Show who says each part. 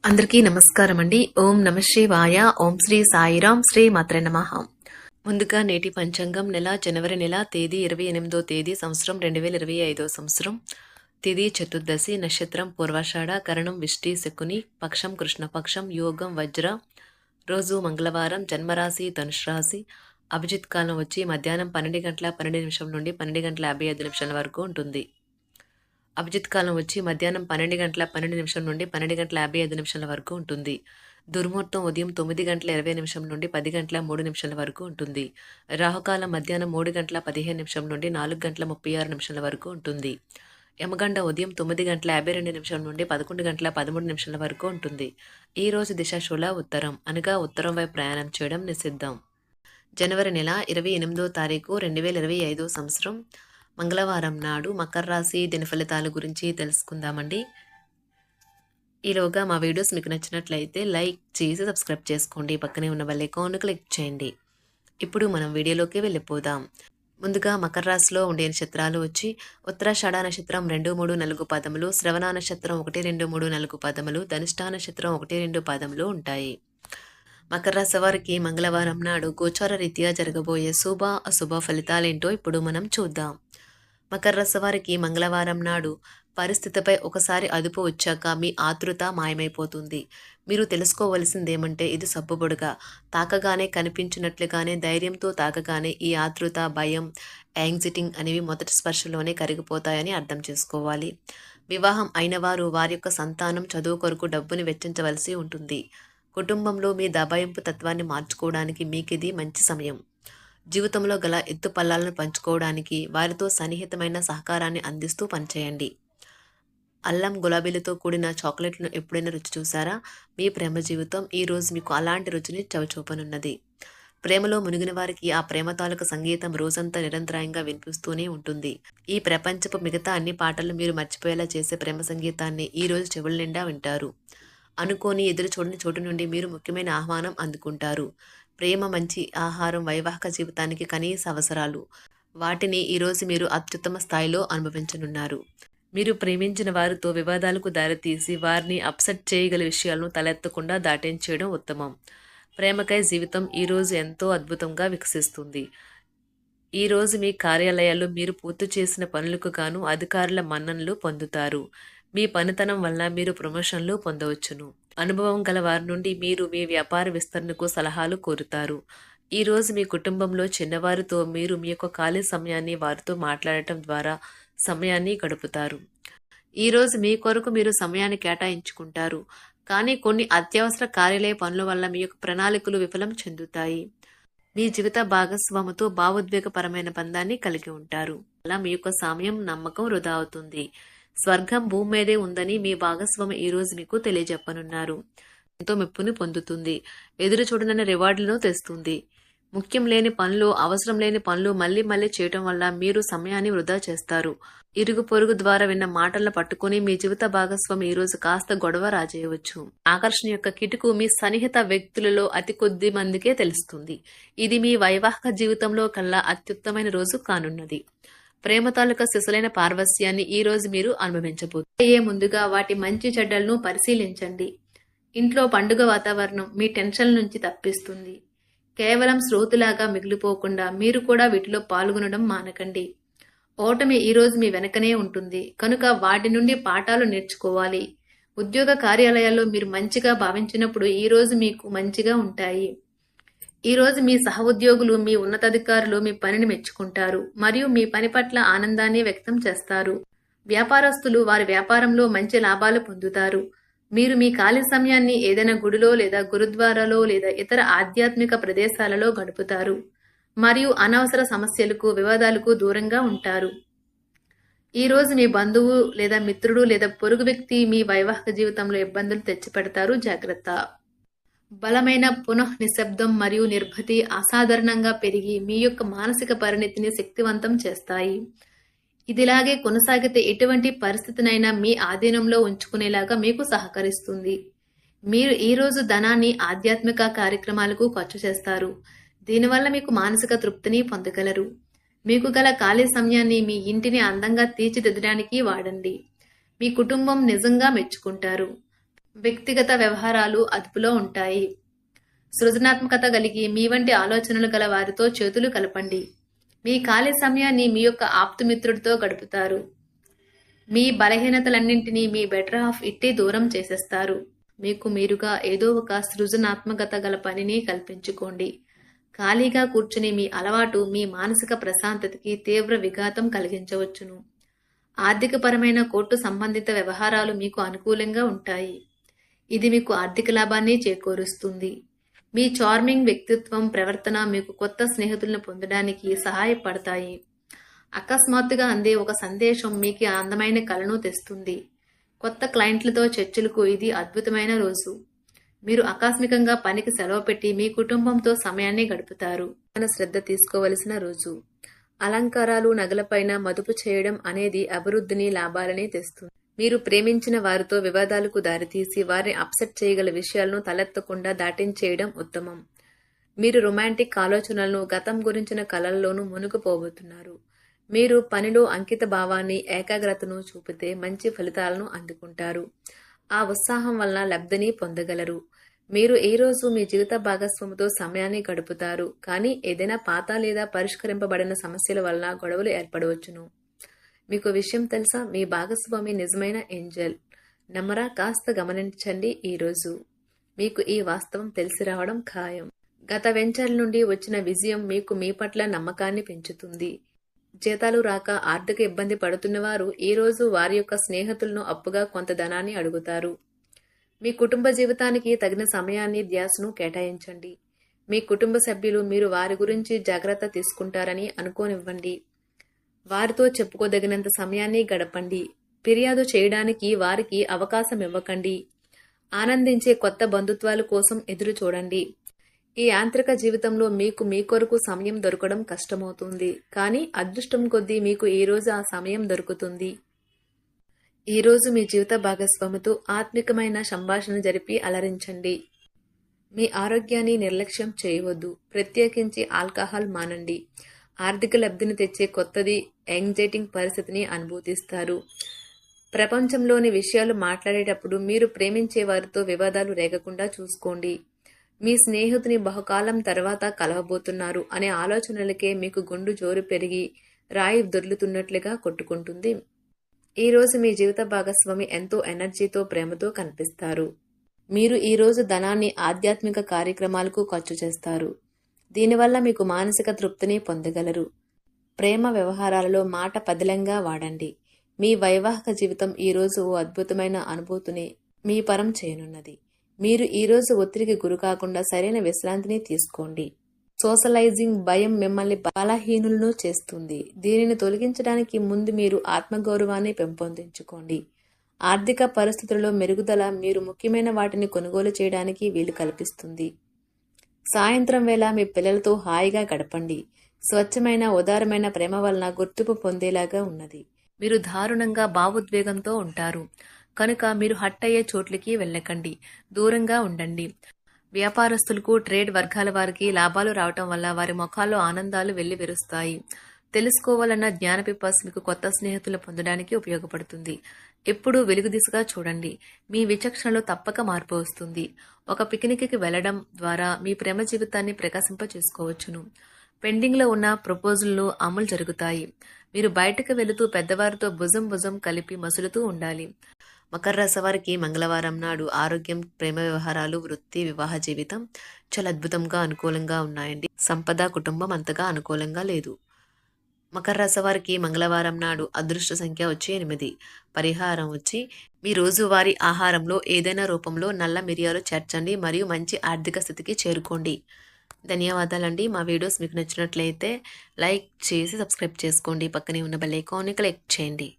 Speaker 1: అందరికీ నమస్కారం అండి. ఓం నమ శివాయ. ఓం శ్రీ సాయిరాం. శ్రీ మాత్రే నమః. ముందుగా నేటి పంచాంగం జనవరి నెల తేదీ 28వ తేదీ సంవత్సరం 2025 సంవత్సరం. తిథి చతుర్దశి, నక్షత్రం పూర్వాషాఢ, కరణం విష్టి శకుని, పక్షం కృష్ణపక్షం, యోగం వజ్ర, రోజు మంగళవారం, జన్మరాశి ధనుష్ రాశి. అభిజిత్ కాలం వచ్చి మధ్యాహ్నం 12:12 నుండి 12:55 వరకు ఉంటుంది. అభిజిత్ కాలం వచ్చి మధ్యాహ్నం 12:12 నుండి 12:55 వరకు ఉంటుంది. దుర్ముహూర్తం ఉదయం 9:20 నుండి 10:03 వరకు ఉంటుంది. రాహుకాలం మధ్యాహ్నం 3:15 నుండి 4:36 వరకు ఉంటుంది. యమగండ ఉదయం 9:52 నుండి 11:13 వరకు ఉంటుంది. ఈ రోజు దిశాశూల ఉత్తరం, అనగా ఉత్తరం వైపు ప్రయాణం చేయడం నిషిద్ధం. జనవరి నెల 28వ తారీఖు 2025 సంవత్సరం మంగళవారం నాడు మకర రాశి దిన ఫలితాల గురించి తెలుసుకుందామండి. ఈలోగా మా వీడియోస్ మీకు నచ్చినట్లయితే లైక్ చేసి సబ్స్క్రైబ్ చేసుకోండి. పక్కనే ఉన్న బెల్ ఐకాన్ క్లిక్ చేయండి. ఇప్పుడు మనం వీడియోలోకి వెళ్ళిపోదాం. ముందుగా మకర రాశిలో ఉండే నక్షత్రాలు వచ్చి ఉత్తరాషాఢ నక్షత్రం 2, 3, 4 పదములు, శ్రవణ నక్షత్రం 1, 2, 3, 4 పదములు, ధనిష్ఠా నక్షత్రం 1, 2 పదములు ఉంటాయి. మకర రాశి వారికి మంగళవారం నాడు గోచార రీత్యా జరగబోయే శుభ అశుభ ఫలితాలేంటో ఇప్పుడు మనం చూద్దాం. మకర రాశి వారికి మంగళవారం నాడు పరిస్థితిపై ఒకసారి అదుపు వచ్చాక మీ ఆతృత మాయమైపోతుంది. మీరు తెలుసుకోవలసిందేమంటే ఇది సబ్బుబొడుగా తాకగానే కనిపించినట్లుగానే ధైర్యంతో తాకగానే ఈ ఆతృత, భయం, యాంగ్జైటింగ్ అనేవి మొదటి స్పర్శలోనే కరిగిపోతాయని అర్థం చేసుకోవాలి. వివాహం అయిన వారు వారి యొక్క సంతానం చదువు కొరకు డబ్బుని వెచ్చించవలసి ఉంటుంది. కుటుంబంలో మీ దబాయింపు తత్వాన్ని మార్చుకోవడానికి మీకిది మంచి సమయం. జీవితంలో గల ఎత్తుపల్లాలను పంచుకోవడానికి వారితో సన్నిహితమైన సహకారాన్ని అందిస్తూ పనిచేయండి. అల్లం, గులాబీలతో కూడిన చాక్లెట్లను ఎప్పుడైనా రుచి చూసారా? మీ ప్రేమ జీవితం ఈ రోజు మీకు అలాంటి రుచిని చవిచూపనున్నది. ప్రేమలో మునిగిన వారికి ఆ ప్రేమ తాలూకు సంగీతం రోజంతా నిరంతరాయంగా వినిపిస్తూనే ఉంటుంది. ఈ ప్రపంచపు మిగతా అన్ని పాటలు మీరు మర్చిపోయేలా చేసే ప్రేమ సంగీతాన్ని ఈ రోజు చెవుల నిండా వింటారు. అనుకోని ఎదురు చూడని చోటు నుండి మీరు ముఖ్యమైన ఆహ్వానం అందుకుంటారు. ప్రేమ, మంచి ఆహారం వైవాహిక జీవితానికి కనీస అవసరాలు. వాటిని ఈరోజు మీరు అత్యుత్తమ స్థాయిలో అనుభవించనున్నారు. మీరు ప్రేమించిన వారితో వివాదాలకు దారితీసి వారిని అప్సెట్ చేయగల విషయాలను తలెత్తకుండా దాటించేయడం ఉత్తమం. ప్రేమకై జీవితం ఈరోజు ఎంతో అద్భుతంగా వికసిస్తుంది. ఈరోజు మీ కార్యాలయాల్లో మీరు పూర్తి చేసిన పనులకు గాను అధికారుల మన్ననలు పొందుతారు. మీ పనితనం వల్ల మీరు ప్రమోషన్లు పొందవచ్చును. అనుభవం గల వారి నుండి మీరు మీ వ్యాపార విస్తరణకు సలహాలు కోరుతారు. ఈరోజు మీ కుటుంబంలో చిన్నవారితో మీరు మీ యొక్క ఖాళీ సమయాన్ని వారితో మాట్లాడటం ద్వారా సమయాన్ని గడుపుతారు. ఈరోజు మీ కొరకు మీరు సమయాన్ని కేటాయించుకుంటారు. కానీ కొన్ని అత్యవసర కార్యాలయ పనుల వల్ల మీ యొక్క ప్రణాళికలు విఫలం చెందుతాయి. మీ జీవిత భాగస్వామితో భావోద్వేగపరమైన బంధాన్ని కలిగి ఉంటారు. అలా మీ యొక్క సమయం, నమ్మకం వృధా అవుతుంది. స్వర్గం భూమి మీదే ఉందని మీ భాగస్వామి ఈ రోజు మీకు తెలియజెప్పనున్నారు. ఎంతో మెప్పుని పొందుతుంది. ఎదురు చూడనన్న రివార్డులను తెస్తుంది. ముఖ్యం లేని పనులు, అవసరం లేని పనులు మళ్ళీ మళ్ళీ చేయటం వల్ల మీరు సమయాన్ని వృధా చేస్తారు. ఇరుగు పొరుగు ద్వారా విన్న మాటలను పట్టుకుని మీ జీవిత భాగస్వామి ఈ రోజు కాస్త గొడవ రాజేయవచ్చు. ఆకర్షణ యొక్క కిటుకు మీ సన్నిహిత వ్యక్తులలో అతి కొద్ది మందికే తెలుస్తుంది. ఇది మీ వైవాహిక జీవితంలో కల్లా అత్యుత్తమైన రోజు కానున్నది. ప్రేమ తాలూకా సిసలైన పార్వస్యాన్ని ఈ రోజు మీరు అనుభవించబోతున్నారు. ముందుగా వాటి మంచి చెడ్డలను పరిశీలించండి. ఇంట్లో పండుగ వాతావరణం మీ టెన్షన్ నుంచి తప్పిస్తుంది. కేవలం శ్రోతులాగా మిగిలిపోకుండా మీరు కూడా వీటిలో పాల్గొనడం మానకండి. ఓటమి ఈ రోజు మీ వెనకనే ఉంటుంది కనుక వాటి నుండి పాఠాలు నేర్చుకోవాలి. ఉద్యోగ కార్యాలయాల్లో మీరు మంచిగా భావించినప్పుడు ఈ రోజు మీకు మంచిగా ఉంటాయి. ఈ రోజు మీ సహ ఉద్యోగులు, మీ ఉన్నతాధికారులు మీ పనిని మెచ్చుకుంటారు మరియు మీ పని పట్ల ఆనందాన్ని వ్యక్తం చేస్తారు. వ్యాపారస్తులు వారి వ్యాపారంలో మంచి లాభాలు పొందుతారు. మీరు మీ ఖాళీ సమయాన్ని ఏదైనా గుడిలో లేదా గురుద్వారాలో లేదా ఇతర ఆధ్యాత్మిక ప్రదేశాలలో గడుపుతారు మరియు అనవసర సమస్యలకు, వివాదాలకు దూరంగా ఉంటారు. ఈ రోజు మీ బంధువు లేదా మిత్రుడు లేదా పొరుగు వ్యక్తి మీ వైవాహిక జీవితంలో ఇబ్బందులు తెచ్చిపెడతారు. జాగ్రత్త. బలమైన పునః నిశ్శబ్దం మరియు నిర్భతి అసాధారణంగా పెరిగి మీ యొక్క మానసిక పరిణతిని శక్తివంతం చేస్తాయి. ఇదిలాగే కొనసాగితే ఎటువంటి పరిస్థితినైనా మీ ఆధీనంలో ఉంచుకునేలాగా మీకు సహకరిస్తుంది. మీరు ఈ రోజు ధనాన్ని ఆధ్యాత్మిక కార్యక్రమాలకు ఖర్చు చేస్తారు. దీనివల్ల మీకు మానసిక తృప్తిని పొందగలరు. మీకు గల ఖాళీ సమయాన్ని మీ ఇంటిని అందంగా తీర్చిదిద్దడానికి వాడండి. మీ కుటుంబం నిజంగా మెచ్చుకుంటారు.
Speaker 2: వ్యక్తిగత వ్యవహారాలు అదుపులో ఉంటాయి. సృజనాత్మకత కలిగి మీ వంటి ఆలోచనలు గల వారితో చేతులు కలపండి. మీ ఖాళీ సమయాన్ని మీ యొక్క ఆప్తుమిత్రుడితో గడుపుతారు. మీ బలహీనతలన్నింటినీ మీ బెటర్ హాఫ్ ఇట్టే దూరం చేసేస్తారు. మీకు మీరుగా ఏదో ఒక సృజనాత్మకత గల పనిని కల్పించుకోండి. ఖాళీగా కూర్చుని మీ అలవాటు మీ మానసిక ప్రశాంతతకి తీవ్ర విఘాతం కలిగించవచ్చును. ఆర్థికపరమైన కోర్టు సంబంధిత వ్యవహారాలు మీకు అనుకూలంగా ఉంటాయి. ఇది మీకు ఆర్థిక లాభాన్ని చేకూరుస్తుంది. మీ చార్మింగ్ వ్యక్తిత్వం, ప్రవర్తన మీకు కొత్త స్నేహితులను పొందడానికి సహాయపడతాయి. అకస్మాత్తుగా అందే ఒక సందేశం మీకు అందమైన కలను తెస్తుంది. కొత్త క్లయింట్లతో చర్చలకు ఇది అద్భుతమైన రోజు. మీరు ఆకస్మికంగా పనికి సెలవు పెట్టి మీ కుటుంబంతో సమయాన్ని గడుపుతారు. శ్రద్ధ తీసుకోవలసిన రోజు. అలంకారాలు, నగలపైన మదుపు చేయడం అనేది అభివృద్ధిని, లాభాలని తెస్తుంది. మీరు ప్రేమించిన వారితో వివాదాలకు దారితీసి వారిని అప్సెట్ చేయగల విషయాలను తలెత్తకుండా దాటించేయడం ఉత్తమం. మీరు రొమాంటిక్ ఆలోచనలను, గతం గురించిన కలల్లోనూ మునిగిపోబోతున్నారు. మీరు పనిలో అంకిత భావాన్ని, ఏకాగ్రతను చూపితే మంచి ఫలితాలను అందుకుంటారు. ఆ ఉత్సాహం వలన లబ్ధిని పొందగలరు. మీరు ఈ రోజు మీ జీవిత భాగస్వామితో సమయాన్ని గడుపుతారు. కానీ ఏదైనా పాత లేదా పరిష్కరింపబడిన సమస్యల వలన గొడవలు ఏర్పడవచ్చును. మీకు విషయం తెలుసా? మీ భాగస్వామి నిజమైన ఏంజెల్. నమ్మరా? కాస్త గమనించండి. ఈరోజు మీకు ఈ వాస్తవం తెలిసి రావడం ఖాయం. గత వెంచర్ల నుండి వచ్చిన విజయం మీకు మీ పట్ల నమ్మకాన్ని పెంచుతుంది. జీతాలు రాక ఆర్థిక ఇబ్బంది పడుతున్నవారు ఈ రోజు వారి యొక్క స్నేహితులను అప్పుగా కొంత ధనాన్ని అడుగుతారు. మీ కుటుంబ జీవితానికి తగిన సమయాన్ని, ధ్యాసను కేటాయించండి. మీ కుటుంబ సభ్యులు మీరు వారి గురించి జాగ్రత్త తీసుకుంటారని అనుకోనివ్వండి. వారితో చెప్పుకోదగినంత సమయాన్ని గడపండి. ఫిర్యాదు చేయడానికి వారికి అవకాశం ఇవ్వకండి. ఆనందించే కొత్త బంధుత్వాల కోసం ఎదురు చూడండి. ఈ యాంత్రిక జీవితంలో మీకు మీ కొరకు సమయం దొరకడం కష్టమవుతుంది. కానీ అదృష్టం కొద్దీ మీకు ఈ రోజు ఆ సమయం దొరుకుతుంది. ఈ రోజు మీ జీవిత భాగస్వామితో ఆత్మికమైన సంభాషణ జరిపి అలరించండి. మీ ఆరోగ్యాన్ని నిర్లక్ష్యం చేయవద్దు. ప్రత్యేకించి ఆల్కహాల్ మానండి. ఆర్థిక లబ్ధిని తెచ్చే కొత్తది, యాంగ్జైటింగ్ పరిస్థితిని అనుభూతిస్తారు. ప్రపంచంలోని విషయాలు మాట్లాడేటప్పుడు మీరు ప్రేమించే వారితో వివాదాలు రేగకుండా చూసుకోండి. మీ స్నేహితుని బహుకాలం తర్వాత కలవబోతున్నారు అనే ఆలోచనలకే మీకు గుండు జోరు పెరిగి రాయి దొర్లుతున్నట్లుగా కొట్టుకుంటుంది. ఈ రోజు మీ జీవిత భాగస్వామి ఎంతో ఎనర్జీతో, ప్రేమతో కనిపిస్తారు. మీరు ఈ రోజు ధనాన్ని ఆధ్యాత్మిక కార్యక్రమాలకు ఖర్చు చేస్తారు. దీనివల్ల మీకు మానసిక తృప్తిని పొందగలరు. ప్రేమ వ్యవహారాలలో మాట పదిలంగా వాడండి. మీ వైవాహిక జీవితం ఈ రోజు ఓ అద్భుతమైన అనుభూతిని మీ పరం చేయనున్నది. మీరు ఈ రోజు ఒత్తిడికి గురి కాకుండా సరైన విశ్రాంతిని తీసుకోండి. సోషలైజింగ్ భయం మిమ్మల్ని బలహీనులను చేస్తుంది. దీనిని తొలగించడానికి ముందు మీరు ఆత్మగౌరవాన్ని పెంపొందించుకోండి. ఆర్థిక పరిస్థితులలో మెరుగుదల మీరు ముఖ్యమైన వాటిని కొనుగోలు చేయడానికి వీలు కల్పిస్తుంది. సాయంత్రం వేళ మీ పిల్లలతో హాయిగా గడపండి. స్వచ్ఛమైన, ఉదారమైన ప్రేమ వలన గుర్తింపు పొందేలాగా ఉన్నది. మీరు దారుణంగా భావోద్వేగంతో ఉంటారు కనుక మీరు హట్ అయ్యే చోట్లకి వెళ్ళకండి. దూరంగా ఉండండి. వ్యాపారస్తులకు, ట్రేడ్ వర్గాల వారికి లాభాలు రావటం వల్ల వారి ముఖాల్లో ఆనందాలు వెల్లివిరుస్తాయి. తెలుసుకోవాలన్న జ్ఞానపిపాస మీకు కొత్త స్నేహితులు పొందడానికి ఉపయోగపడుతుంది. ఎప్పుడూ వెలుగు దిశగా చూడండి. మీ విచక్షణలో తప్పక మార్పు వస్తుంది. ఒక పిక్నిక్కి వెళ్లడం ద్వారా మీ ప్రేమ జీవితాన్ని ప్రకాశింప చేసుకోవచ్చును. పెండింగ్లో ఉన్న ప్రపోజల్లు అమలు జరుగుతాయి. మీరు బయటకు వెళుతూ పెద్దవారితో భుజం కలిపి మసులుతూ ఉండాలి. మకర రాశి వారికి మంగళవారం నాడు ఆరోగ్యం, ప్రేమ వ్యవహారాలు, వృత్తి, వివాహ జీవితం చాలా అద్భుతంగా, అనుకూలంగా ఉన్నాయండి. సంపద, కుటుంబం అంతగా అనుకూలంగా లేదు. మకర రాశి వారికి మంగళవారం నాడు అదృష్ట సంఖ్య వచ్చి 8. పరిహారం వచ్చి మీ రోజువారీ ఆహారంలో ఏదైనా రూపంలో నల్ల మిరియాలు చేర్చండి మరియు మంచి ఆర్థిక స్థితికి చేరుకోండి. ధన్యవాదాలండి. మా వీడియోస్ మీకు నచ్చినట్లయితే లైక్ చేసి సబ్స్క్రైబ్ చేసుకోండి. పక్కనే ఉన్న బెల్ ఐకాన్ని క్లిక్ చేయండి.